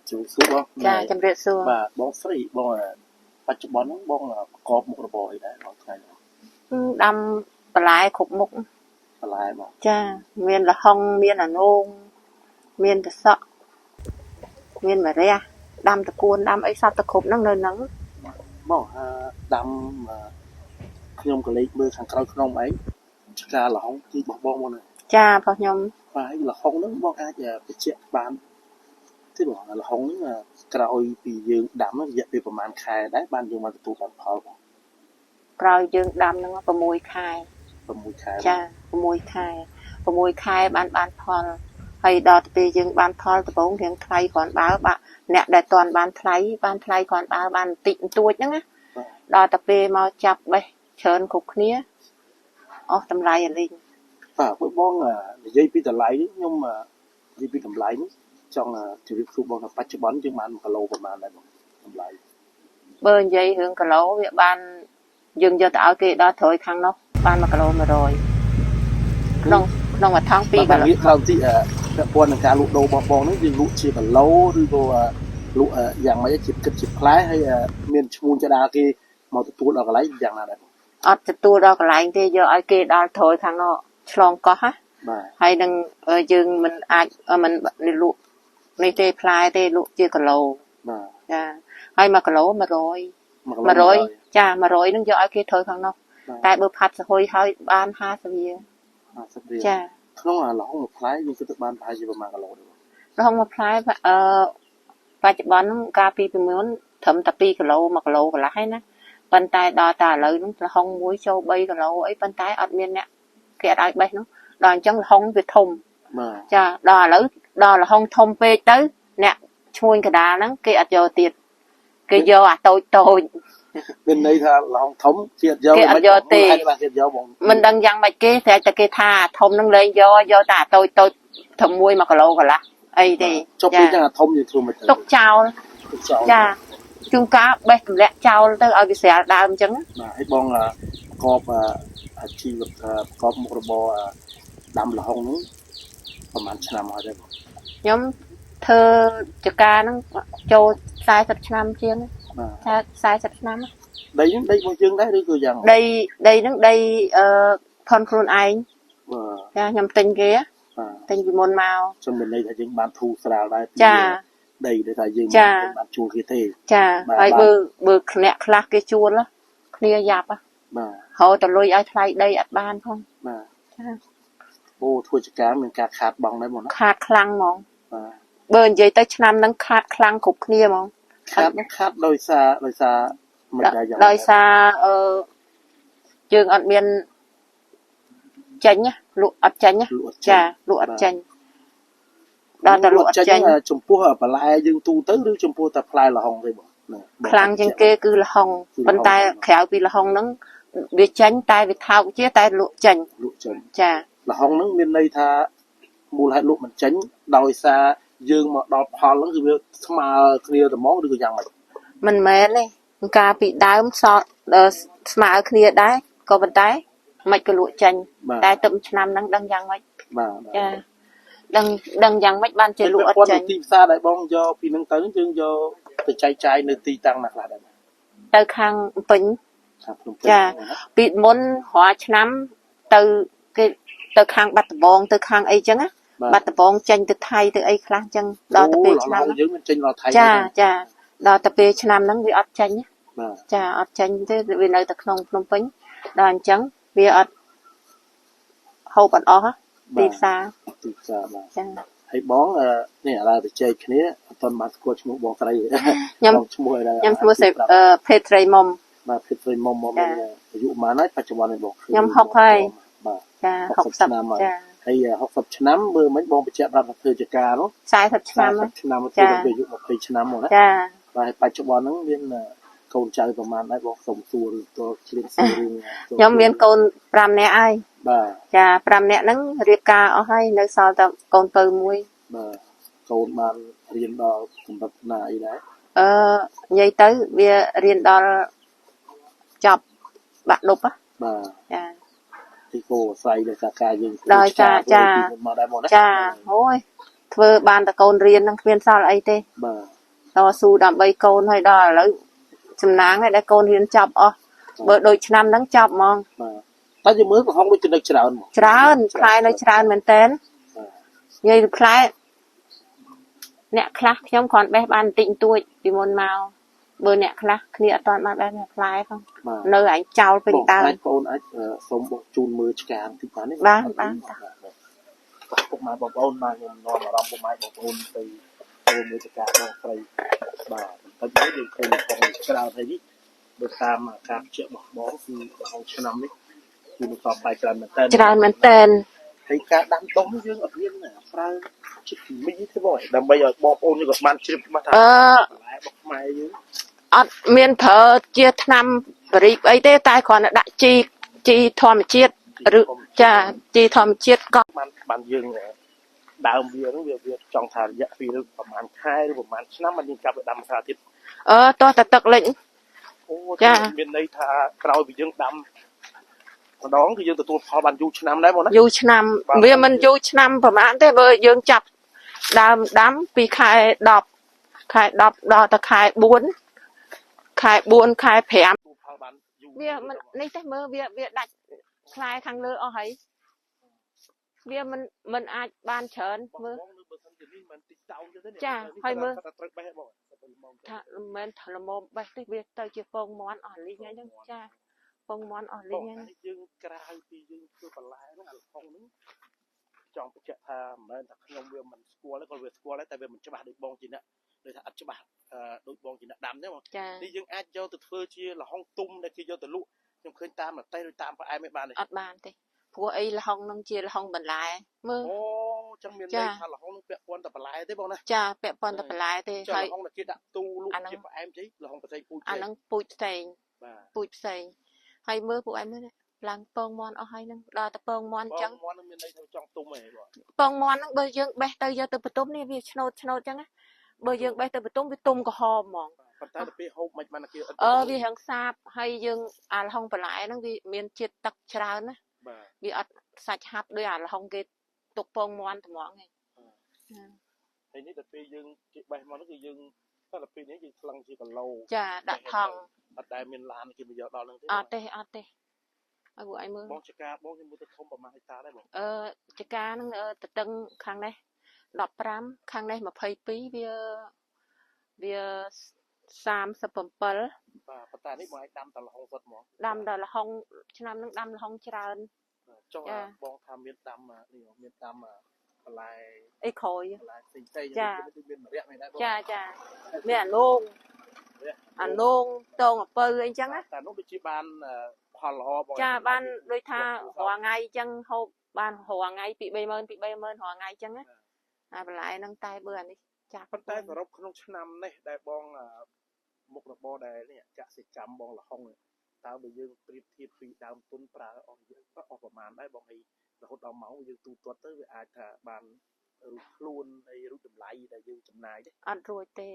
ជំរាបសួរបងចាជំរាបសួរបាទបងស្រីបងបច្ចុប្បន្នហ្នឹងបងប្រកបមុខរបរអីដែរបងថ្ងៃនេះដាំបន្លែគ្រប់មុខបន្លែបងចាមានល្ហុងមានអានោងមានតសក់មានម្រះដាំតកួនដាំអីសពតគ្រប់ហ្នឹងនៅហ្នឹងបងដាំខ្ញុំក៏លេខមើលខាងក្រោយក្នុងអីឆ្កាល្ហុងគឺបងបងណាចាបងខ្ញុំបាទហើយល្ហុងហ្នឹងបងអាចបញ្ជាក់បានទេបងល្ហុងហ្នឹងក្រោយពីយើងដាំរយៈពេលប្រហែលខែដែរបានយើងមកទទួលបានផលបងក្រោយយើងដាំហ្នឹង6ខែ6ខែចា6ខែ6ខែបានផលហើយដល់ទៅពេលយើងបានផលដំបូងរៀងថ្លៃគ្រាន់បើបាក់អ្នកដែលតន់បានថ្លៃគ្រាន់បើបានបន្តិចបន្តួចហ្នឹងណាដល់ទៅពេលមកចាប់បេះច្រើនគ្រប់គ្នាអស់តម្លៃអាលីងបាទបងនិយាយពីតម្លៃនេះខ្ញុំនិយាយពីតម្លៃនេះចង់ជម្រាបសួរបងថាបច្ចុប្បន្នយើងបាន1គីឡូប្រហែលដែរបងតម្លៃបើនិយាយរឿងគីឡូវាបានយើងយកទៅឲ្យគេដល់ត្រួយខាងនោះបាន1គីឡូ100ក្នុងមួយថង2គីឡូបាទវាក្រៅទីពាក់ព័ន្ធនឹងការលក់ដូររបស់បងនេះយើងលក់ជាគីឡូឬក៏លក់យ៉ាងម៉េចជាគិតជាផ្លែហើយមានឈ្មោះចដាគេមកទទួលដល់កន្លែងយ៉ាងណាដែរបងអត់ទទួលដល់កន្លែងទេយកឲ្យគេដល់ត្រួយខាងនោះឆ្លងកោះណាបាទហើយនឹងយើងមិនអាចមិនលក់នេះទេផ្លែទេលក់ជាគីឡូបាទចាហើយ1គីឡូ100ចា100នឹងយកឲ្យគេត្រួយខាងនោះតែបើផាត់សហុយហើយបាន50រៀលចាក្នុងល្ហុងមួយផ្លែយើងគិតទៅបានប្រហែលជាប្រហែលគីឡូដែរល្ហុងមួយផ្លែបច្ចុប្បន្នហ្នឹងកាលពីពីមុនត្រឹមតែ2គីឡូ1គីឡូកន្លះហើយណាប៉ុន្តែដល់តែឥឡូវហ្នឹងល្ហុងមួយចូល3គីឡូអីប៉ុន្តែអត់មានអ្នកគេអត់ឲ្យបេះនោះដល់អញ្ចឹងល្ហុងវាធំបាទចាដល់ឥឡូវដល់ល្ហុងធំពេកទៅអ្នកឈ្មួញកដាលហ្នឹងគេអត់យកទៀតគេយកអាតូចមានន័យថាល្ហុងធំគេអត់យកគេអត់យកទេគេយកបងមិនដឹងយ៉ាងម៉េចគេតែគេថាធំហ្នឹងលែងយកតែអាតូចត្រឹម1គីឡូកន្លះអីទេចុះពីចឹងអាធំយើងធ្វើមិនទុកចោលចាជួនកាលបេះទម្លាក់ចោលទៅឲ្យវាស្រាលដើមអញ្ចឹងបាទហើយបងប្រកបអាជីវប្រកបមុខរបរដាំល្ហុងហ្នឹងប្រហែលឆ្នាំហើយដែរបងខ្ញុំធ្វើចការហ្នឹងចូល40ឆ្នាំជាងបាទ40ឆ្នាំដីហ្នឹងដីរបស់យើងដែរឬក៏យ៉ាងដីហ្នឹងដីផនខ្លួនឯងបាទចាខ្ញុំទិញគេទិញពីមុនមកខ្ញុំមានន័យថាយើងបានធូរស្រាលដែរចាដីដែលថាយើងបានជួលគេទេចាហើយបើអ្នកខ្លះគេជួលគ្នាយ៉ាប់បាទហៅតលុយឲ្យថ្លៃដីអត់បានផងបាទចាអូធ្វើចការមានការខាតបង់ដែរហ្មងណាខាតខ្លាំងហ្មងបាទបើនិយាយទៅឆ្នាំហ្នឹងខាតខ្លាំងគ្រប់គ្នាហ្មងខាតដោយសារមិនដែរយ៉ាងដោយសារយើងអត់មានចេញលក់អត់ចេញចាលក់អត់ចេញដល់តែលក់អត់ចេញចំពោះបន្លែយើងទូទៅឬចំពោះតែផ្លែល្ហុងទេបងខ្លាំងជាងគេគឺល្ហុងប៉ុន្តែក្រៅពីល្ហុងហ្នឹងវាចេញតែវាថោកជាតែលក់ចេញចាល្ហុងហ្នឹងមានន័យថាមូលហេតុលក់មិនចេញដោយសារយើងមកដល់ផលហ្នឹងគឺវាស្មើគ្នាតែហ្មងឬក៏យ៉ាងម៉េចមិនមែនទេកាលពីដើមសតស្មើគ្នាដែរក៏ប៉ុន្តែមិនក៏លក់ចេញតែទៅឆ្នាំហ្នឹងដឹងយ៉ាងម៉េចបាទចាដឹងយ៉ាងម៉េចបានជាលក់អត់ចេញទីផ្សារដែលបងយកពីហ្នឹងទៅយើងយកទៅចែកចាយនៅទីតាំងណាខ្លះដែរទៅខាងពេញចាពីមុនរាល់ឆ្នាំទៅគេទៅខាងបាត់ដំបងទៅខាងអីចឹងណាបាត់ដំបងចេញទៅថៃទៅអីខ្លះចឹងដល់ទៅពេលឆ្នាំយើងមិនចេញដល់ថៃចាដល់ទៅពេលឆ្នាំហ្នឹងវាអត់ចេញបាទចាអត់ចេញទេវានៅតែក្នុងភ្នំពេញដល់អញ្ចឹងវាអត់ហូបអត់អស់ទីផ្សារបាទចាហើយបងនេះឥឡូវទៅជែកគ្នាអត់ទាន់បានស្គាល់ឈ្មោះបងស្រីខ្ញុំឈ្មោះភេត្រីមុំបាទភេត្រីមុំមកមានអាយុប៉ុន្មានហើយបច្ចុប្បន្ននេះបងខ្ញុំ60ហើយបាទចា60ឆ្នាំហើយហើយ60ឆ្នាំមើលមិញបងបញ្ជាក់ប្រាប់ថាធ្វើចការនោះ40ឆ្នាំឆ្នាំទៅអាយុ20ឆ្នាំមកណាចាបាទបច្ចុប្បន្នហ្នឹងមានកូនចៅប្រហែលដែរបងសុំសួរឬក៏ជ្រាបសួររឿងខ្ញុំមានកូន5នាក់ហើយបាទចា5នាក់ហ្នឹងរៀបការអស់ហើយនៅសល់តែកូនពៅមួយបាទកូនបានរៀនដល់កម្រិតណាអីដែរនិយាយទៅវារៀនដល់ចប់បាក់ឌុបបាទចាទីគោអាស្រ័យលើការយើងដោយចាមកដែរបងណាចាអូយ thưa ban ta con riêng năng khuyên sao lại thế បាទ đó su đầm bay con hay đó là chừng nắng này đã con riêng chập bữa đôi năm nắng chập mong បាទតែយើងមើលកំហុងដូចចំណុចច្រើនមក trán khai nơi trán mình tên như khai nè khai nhóm còn bé ban tịnh tuổi vì môn màu bữa nè khai kia toàn ban bé nè khai không បាទ nơi ảnh trao ប bên ង ta អាចបងអាចសូមបកជូនមើលឆ្កាងទីបាននេះ បាន ពុកម៉ែបងប្អូនបាទខ្ញុំនាំអារម្មណ៍ពុកម៉ែបងប្អូនទៅចូលមើលឆ្កាងបងស្រីបាទតែយើងឃើញផងច្រើនហើយនេះដោយតាមការជឿរបស់បងគឺក្នុងឆ្នាំនេះគឺបន្តផ្លែច្រើនមែនតើ trán mình tên ហើយការដាំដុះនេះយើងអត់មានប្រើជីមីទេបងដើម្បីឲ្យបងប្អូនយើងក៏បានជ្រាបច្បាស់ថាបន្លែរបស់ខ្មែរយើង ọt miên thở chia năm bịch ấy thế tai còn là đại chi thòm chiết rự cha chi thòm chiết có បានយើងដើមវានឹងវាចង់ថារយៈពេលប្រហែលខែឬប្រហែលឆ្នាំបានយើងចាប់ដាំសារទៀត to ta tật lệnh អូមានន័យថាក្រោយពីយើងដាំម្ដងគឺយើងទទួលផលបានយូរឆ្នាំដែរបងណា du năm vì mình du nămប្រហែលទេបើយើងចាប់ដើមដាំពីខែ10ដល់ទៅខែ4ខែ5 ទទួលផលបានយូរ វាមិននេះទេមើលវាដាច់ខ្លាយខាងលើអស់ហើយវាមិនអាចបានច្រើនមើល បើសិនជានេះមិនតិចតោនទេ ចាហើយមើល ត្រូវបេះបង ថាមិនថលមបេះទេវាទៅជាពងមន់អស់លីងហ្នឹងចាពងមន់អស់លីងហ្នឹង យើងក្រៅពីយើងធ្វើបន្លែហ្នឹងអាលផុងហ្នឹងចង់បញ្ជាក់ថាមិនមែនថាខ្ញុំវាមិនស្គាល់ទេក៏វាស្គាល់ដែរតែវាមិនច្បាស់ដូចបងជាអ្នកដូចថាអត់ច្បាស់ដូចបងជាអ្នកដាំទេបងនេះយើងអាចយកទៅធ្វើជាលហុងទុំដែលគេយកទៅលក់ខ្ញុំឃើញតាមប្រទេសឬតាមផ្អែមឯបានទេ អត់បានទេព្រោះអីលហុងនឹងជាលហុងបន្លែមើល អូចឹងមានន័យថាលហុងនឹងពាក់ព័ន្ធតែបន្លែទេបងណា ចាពាក់ព័ន្ធតែបន្លែទេហើយ លហុងដែលគេដាក់ទូលក់ជាផ្អែមទេលហុងផ្សេងពូជ អាហ្នឹងពូជផ្សេង បាទ ពូជផ្សេងហើយមើលពួកឯងមើលឡើងពងមន់អស់ហើយហ្នឹងដល់តែពងមន់អញ្ចឹង ពងមន់នឹងមានន័យថាចង់ទុំហ៎បង ពងមន់ហ្នឹងបើយើងបេះទៅយកទៅបន្ទុំនេះវាឆ្នោតអញ្ចឹងណាបើយើងបេះទៅបន្ទុំវាទុំក្រហមហ្មង ប៉ុន្តែទៅពេលហូបមិនបានគេ វារាងសាបហើយយើងអាលហុងបន្លែហ្នឹងវាមានជាតិទឹកច្រើនណា បាទ វាអត់សាច់ហាប់ដោយអាលហុងគេទុកពងមន់ត្មងហ្នឹង ហើយនេះដល់ពេលយើងគេបេះមកនោះគឺយើងតែដល់ពេលនេះយើងឆ្លងជាគីឡូ ចាដាក់ថង អត់ដែលមានឡានគេមកយកដល់ហ្នឹងទេ អត់ទេឲ្យពួកឯងមើល បងចកាបងខ្ញុំមើលទៅធំប្រហែលហិកតាដែរបង ចកាហ្នឹងតតឹងខាងនេះ15ខាងនេះ22វា37 បាទប៉ុន្តែនេះបងអាចដាំតលហុងសុទ្ធហ្មង ដាំដល់លហុងឆ្នាំហ្នឹងដាំលហុងច្រើន ចុះបងថាមានដាំនេះមានដាំបន្លែ អីក្រួយ បន្លែផ្សេងៗមានម្រះមិនដែរបង ចាមានអានោងតងអំពៅអីចឹងណា តែនោះដូចជាបានផលល្អបង ចាបានដូចថារាល់ថ្ងៃចឹងហូបបានរាល់ថ្ងៃពី 30000 រាល់ថ្ងៃចឹងណាអាបន្លែហ្នឹងតែបើអានេះចា ប៉ុន្តែសរុបក្នុងឆ្នាំនេះដែលបងមុខរបរដែលនេះកសិកម្មបងលហុងតើបើយើងប្រៀបធៀបពីដើមទុនប្រើអស់យើងអស់ប្រមាណដែរបងហើយរហូតដល់ម៉ោងយើងទូទាត់ទៅវាអាចថាបានរូបខ្លួនហើយរូបតម្លៃដែលយើងចំណាយទេ អត់រួចទេ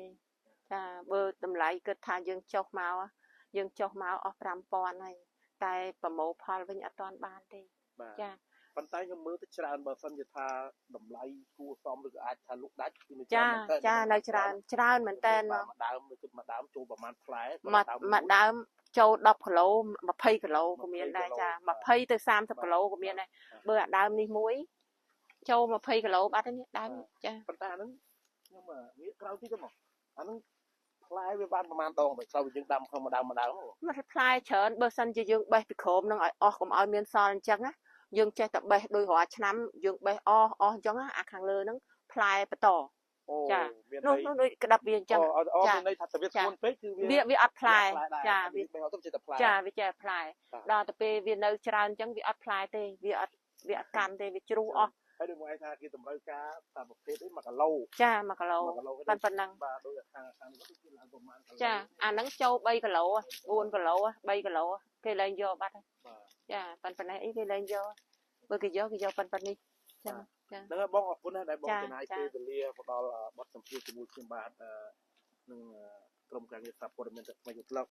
ចាបើតម្លៃគិតថាយើងចុះមកអស់ 5000 ហើយតែប្រមូលផលវិញអត់ទាន់បានទេចា ប៉ុន្តែខ្ញុំមើលទៅច្រើនបើសិនជាថាតម្លៃគួរសមឬក៏អាចថាលក់ដាច់គឺ ចានៅច្រើនមែនតើ មួយដើមមួយដើមចូលប្រហែលផ្លែ មួយដើមចូល10គីឡូ20គីឡូក៏មានដែរចា20ទៅ30គីឡូក៏មានដែរបើអាដើមនេះមួយចូល20គីឡូបាត់ហើយនេះដើមចា ប៉ុន្តែហ្នឹងខ្ញុំងាកក្រោយទីទៅមកអាហ្នឹងផ្លែវាបានប្រហែលដងបើក្រោយយើងដាំក្នុងមួយដើមមកផ្លែច្រើនបើសិនជាយើងបេះពីក្រោមនឹងឲ្យអស់កុំឲ្យមានសល់អញ្ចឹងណាយើងចេះតែបេះដោយរាល់ឆ្នាំយើងបេះអស់អញ្ចឹងអាខាងលើហ្នឹងផ្លែបន្ត ចានោះដូចក្តាប់វាអញ្ចឹងចាមានន័យថាវាធ្ងន់ពេកគឺវាអត់ផ្លែចាវាចេះផ្លែដល់ទៅពេលវានៅច្រើនអញ្ចឹងវាអត់ផ្លែទេវាអត់កាន់ទេវាជ្រុះអស់ ហើយដូចមកថាគេតម្រូវការតាមប្រភេទនេះ1គីឡូ ចា1គីឡូប៉ុណ្ណឹង បាទដូចខាងនេះគឺឡើងប្រហែល ចាអាហ្នឹងចូល3គីឡូ4គីឡូ3គីឡូគេលែងយកបាត់ហើយចាប៉ុណ្ណេះអីគេលែងយកបើគេយកប៉ុណ្នេះចា ហ្នឹងហើយបងអរគុណណាស់ដែលបងចំណាយពេលវេលាមកដល់បទសម្ភាសន៍ជាមួយខ្ញុំបាទនឹងក្រុមការងារសាព័ត៌មានទឹកថ្មីថ្មី